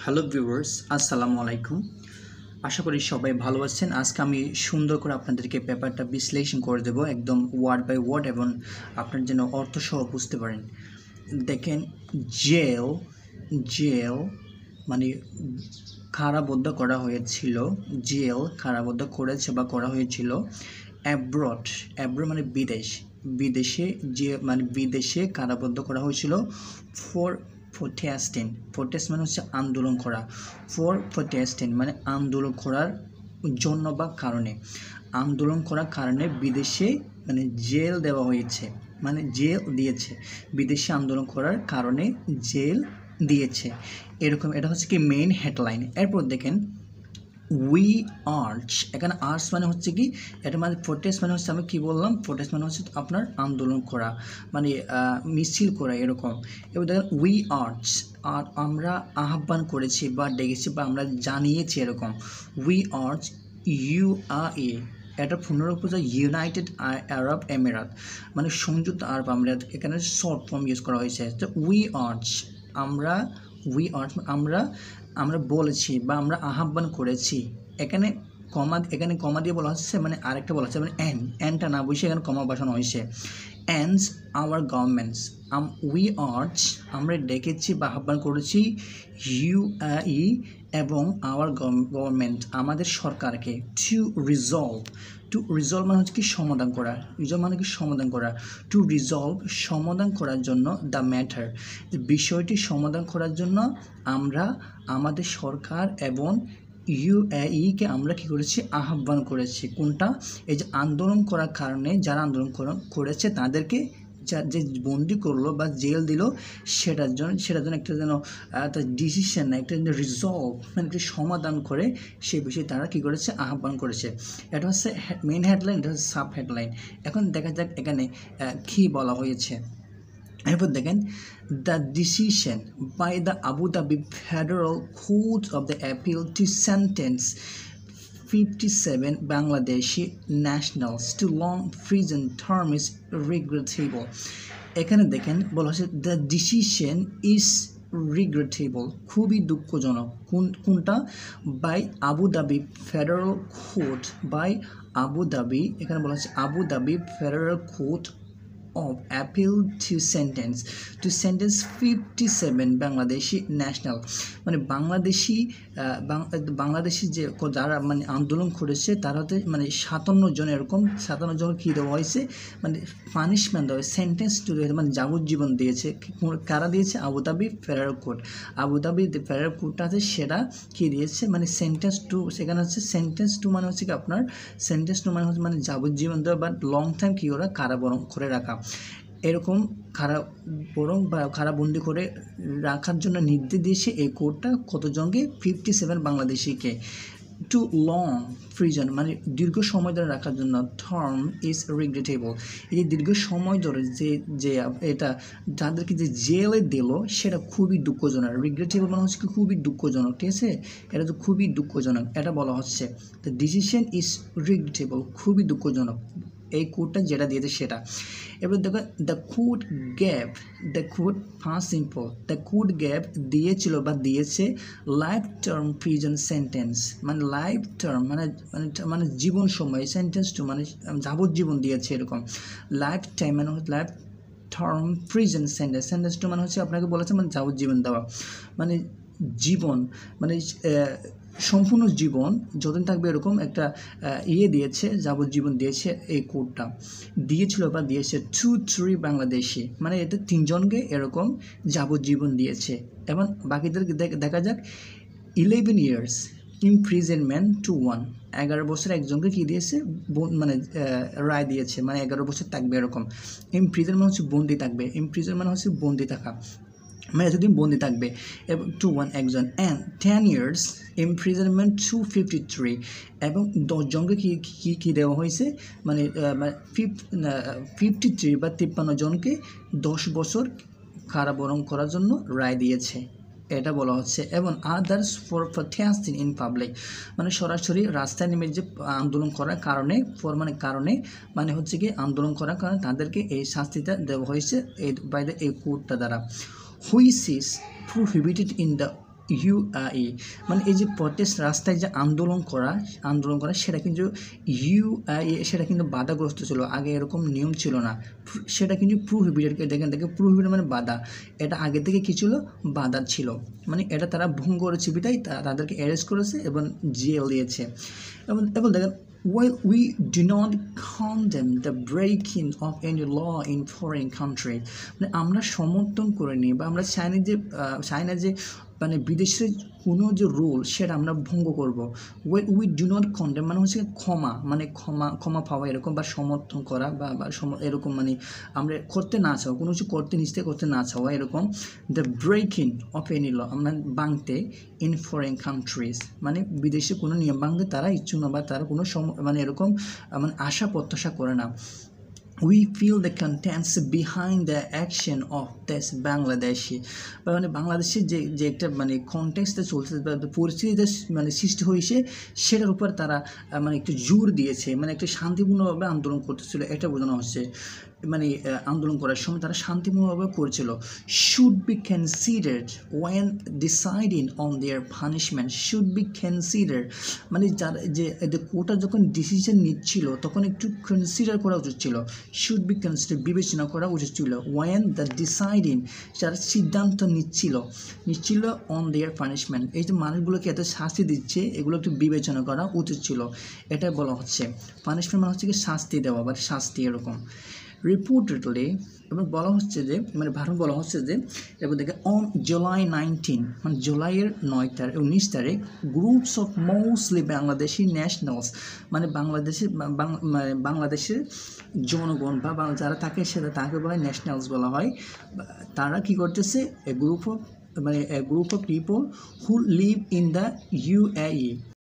Hello viewers, আসসালামু আলাইকুম। আশা করি সবাই ভালো আছেন। আজকে আমি সুন্দর করে আপনাদেরকে পেপারটা বিশ্লেষণ করে দেব একদম ওয়ার্ড বাই ওয়ার্ড, এবং আপনার যেন অর্থসহ বুঝতে পারেন। দেখেন, জেল জেল মানে কারাবদ্ধ করা হয়েছিল, জেল কারাবদ্ধ করেছে বা করা হয়েছিল। অ্যাব্রড অ্যাব্রড মানে বিদেশে বিদেশে কারাবদ্ধ করা হয়েছিল ফর প্রোটেস্ট মানে হচ্ছে আন্দোলন করা। প্রোটেস্টিং মানে আন্দোলন করার জন্য বা কারণে, আন্দোলন করার কারণে বিদেশে মানে জেল দেওয়া হয়েছে, মানে জেল দিয়েছে। বিদেশে আন্দোলন করার কারণে জেল দিয়েছে, এরকম। এটা হচ্ছে কি মেইন হেডলাইন। এরপর দেখেন, উই আর্চ, এখানে আর্চ মানে হচ্ছে কি, এটা মানে প্রোটেস্ট মানে হচ্ছে, আমি কি বললাম, প্রোটেস্ট মানে হচ্ছে আপনার আন্দোলন করা, মানে মিছিল করা, এরকম। এবার দেখেন উই আর্চ, আর আমরা আহ্বান করেছি বা ডেকেছি বা আমরা জানিয়েছি, এরকম। উই আর্চ ইউএই, এটা পুনরুপযোগ ইউনাইটেড আরব এমিরাত, মানে সংযুক্ত আরব আমিরাত, এখানে শর্ট ফর্ম ইউজ করা হয়েছে। তো উই আর্চ, আমরা আমরা বলেছি বা আমরা আহ্বান করেছি। এখানে কমা দিয়ে বলা হচ্ছে, মানে আরেকটা বলা হচ্ছে, মানে এনটা না বসে এখানে কমা বসানো হয়েছে। And our governments, we urge, আমরা ডেকেছি বা আহ্বান করেছি, ইউএই এবং আওয়ার গভর্নমেন্ট, আমাদের সরকারকে, টু রিজলভ মানে হচ্ছে কি সমাধান করা, টু রিজলভ সমাধান করার জন্য, দ্য ম্যাটার বিষয়টি সমাধান করার জন্য আমরা আমাদের সরকার এবং ইউএইকে আমরা কী করেছি, আহ্বান করেছি। কোনটা? এই যে আন্দোলন করার কারণে যারা আন্দোলন করেছে তাদেরকে যে বন্দি করলো বা জেল দিল, সেটার জন্য একটা যেন ডিসিশন না, একটা রিজলভ মানে একটা সমাধান করে সে বিষয়ে তারা কী করেছে, আহ্বান করেছে। এটা হচ্ছে মেইন হেডলাইন, এটা হচ্ছে সাব হেডলাইন। এখন দেখা যাক এখানে কী বলা হয়েছে। এরপর দেখেন, the decision by the Abu Dhabi federal court of the appeal to sentence 57 Bangladeshi nationals to long prison term is regrettable. এখানে দেখেন বলা হচ্ছে, দ্য ডিসিশন ইজ রিগ্রেটেবল, খুবই দুঃখজনক। কোনটা? By Abu Dhabi federal court, by Abu Dhabi, এখানে বলা হচ্ছে Abu Dhabi federal court of appeal to sentence 57 Bangladeshi national, মানে বাংলাদেশি যে যারা মানে আন্দোলন করেছে তারাতে মানে 57 জন, এরকম 57 জন কী দেওয়া হয়েছে, মানে পানিশমেন্ট দেওয়া, সেন্টেন্স টু, মানে যাবজ্জীবন দিয়েছে। কারা দিয়েছে? Abu Dhabi federal court. Abu Dhabi federal court আছে, সেটা কী দিয়েছে, মানে সেন্টেন্স টু, সেখানে হচ্ছে সেন্টেন্স টু মানে হচ্ছে কি আপনার, সেন্টেন্স টু মানে হচ্ছে মানে যাবজ্জীবন দেওয়া বা লং টাইম কী ওরা কারাবরণ করে রাখা, এরকম কারাবন্দি করে রাখার জন্য নির্দেশ দিয়েছে এই কোর্টটা। কতজনকে? 57 বাংলাদেশিকে। টু লং প্রিজন মানে দীর্ঘ সময় ধরে রাখার জন্য, টার্ম ইজ রিগ্রেটেবল, এই যে দীর্ঘ সময় ধরে যে এটা যাদেরকে যে জেলে দিল সেটা খুবই দুঃখজনক। রিগ্রেটেবল মানে হচ্ছে খুবই দুঃখজনক, ঠিক আছে? এটা তো খুবই দুঃখজনক, এটা বলা হচ্ছে। দ্য ডিসিশন ইজ রিগ্রেটেবল, খুবই দুঃখজনক এই কোর্টটা যেটা দিয়েছে সেটা। এবার দেখো, the court first simple, the court gave দিয়েছিল বা দিয়েছে লাইফ টার্ম প্রিজন সেন্টেন্স, মানে লাইফ টার্ম মানে জীবন সময়, সেন্টেন্স টু মানে যাবজ্জীবন দিয়েছে, এরকম। লাইফ টাইম মানে life term prison sentence to মানে হচ্ছে আপনাকে বলেছে মানে যাবজ্জীবন দেওয়া, মানে জীবন মানে সম্পূর্ণ জীবন যতদিন থাকবে, এরকম একটা দিয়েছে, যাবজ্জীবন দিয়েছে এই কোর্টটা। দিয়েছিল বা দিয়েছে 2-3 বাংলাদেশি, মানে এতে 3 জনকে এরকম যাবজ্জীবন দিয়েছে। এবং বাকিদেরকে দেখা যাক, 11 years imprisonment to 1, 11 বছর একজনকে কী দিয়েছে, মানে রায় দিয়েছে, মানে 11 বছর থাকবে এরকম। ইমপ্রিজন মানে হচ্ছে বন্দি থাকবে, ইমপ্রিজন মানে হচ্ছে বন্দি থাকা, মানে এতদিন বন্দি থাকবে। এবং 2-1 একজন, অ্যান্ড 10 years imprisonment to 53, এবং 10 জনকে কী দেওয়া হয়েছে, মানে 53 বা 53 জনকে 10 বছর কারাবরণ করার জন্য রায় দিয়েছে, এটা বলা হচ্ছে। এবং others for protesting in public, মানে সরাসরি রাস্তায় নেমে যে আন্দোলন করার কারণে, মানে হচ্ছে কি আন্দোলন করার কারণে তাদেরকে এই শাস্তিটা দেওয়া হয়েছে এই কোর্টটা দ্বারা। Which is prohibited in the UAE, মানে এই যে প্রটেস্ট রাস্তায় যে আন্দোলন করা সেটা কিন্তু ইউএই, সেটা কিন্তু বাধাগ্রস্ত ছিল। আগে এরকম নিয়ম ছিল না, সেটা কিন্তু প্রোহিবিটেড। দেখে প্রোহিবিটেড মানে বাধা, এটা আগে থেকে কী ছিল, বাধা ছিল। মানে এটা তারা ভঙ্গ করেছে বিধায় তাদেরকে অ্যারেস্ট করেছে এবং জেল দিয়েছে। এবং দেখেন, while we do not condemn the breaking of any law in foreign country, মানে আমরা সমর্থন করিনি বা আমরা চাই না যে মানে বিদেশের কোনো যে রুল সেটা আমরা ভঙ্গ করব। উই ডু নট কন্ডেম মানে হচ্ছে ক্ষমা পাওয়া এরকম, বা সমর্থন করা বা এরকম, মানে আমরা করতে না চাও, কোনো কিছু নিশ্চয় করতে না চাওয়া এরকম। The breaking of any law, আমরা ভাঙতে ইন ফরেন কান্ট্রিজ, মানে বিদেশে কোনো নিয়ম ভাঙতে তারা ইচ্ছুক না বা তারা কোনো মানে এরকম মানে আশা প্রত্যাশা করে না। We feel the contents behind the action of this Bangladeshi, মানে বাংলাদেশের যে একটা মানে কনটেক্সটে চলছে বা পরিস্থিতিতে মানে সৃষ্টি হয়েছে সেটার উপর তারা মানে একটু জোর দিয়েছে, মানে একটা শান্তিপূর্ণভাবে আন্দোলন করতেছিল, এটা বোঝানো হচ্ছে। মানে আন্দোলন করার সময় তারা শান্তিপূর্ণভাবে করছিল। Should be considered when deciding on their punishment, should be consider, মানে যারা যে কোর্টটা যখন ডিসিশন নিচ্ছিল তখন একটু কনসিডার করা উচিত ছিল। শুড বি কনসিডার, বিবেচনা করা উচিত ছিল। ওয়েন দ্য ডিসাইডিং, যারা সিদ্ধান্ত নিচ্ছিল অন দেয়ার পানিশমেন্ট, এই যে মানুষগুলোকে এত শাস্তি দিচ্ছে এগুলো একটু বিবেচনা করা উচিত ছিল, এটা বলা হচ্ছে। পানিশমেন্ট মানে হচ্ছে কি শাস্তি দেওয়া বা শাস্তি এরকম। রিপোর্টেডলি, এবং বলা হচ্ছে যে মানে ভারত বলা হচ্ছে যে এরপর দেখে অন জুলাই 19, মানে জুলাইয়ের 19 তারিখ groups of mostly Bangladeshi nationals, মানে বাংলাদেশের জনগণ বা যারা থাকে সেটা তাকে বলা হয় ন্যাশনালস বলা হয়। তারা কি করতেছে, a group of people who live in the UAE,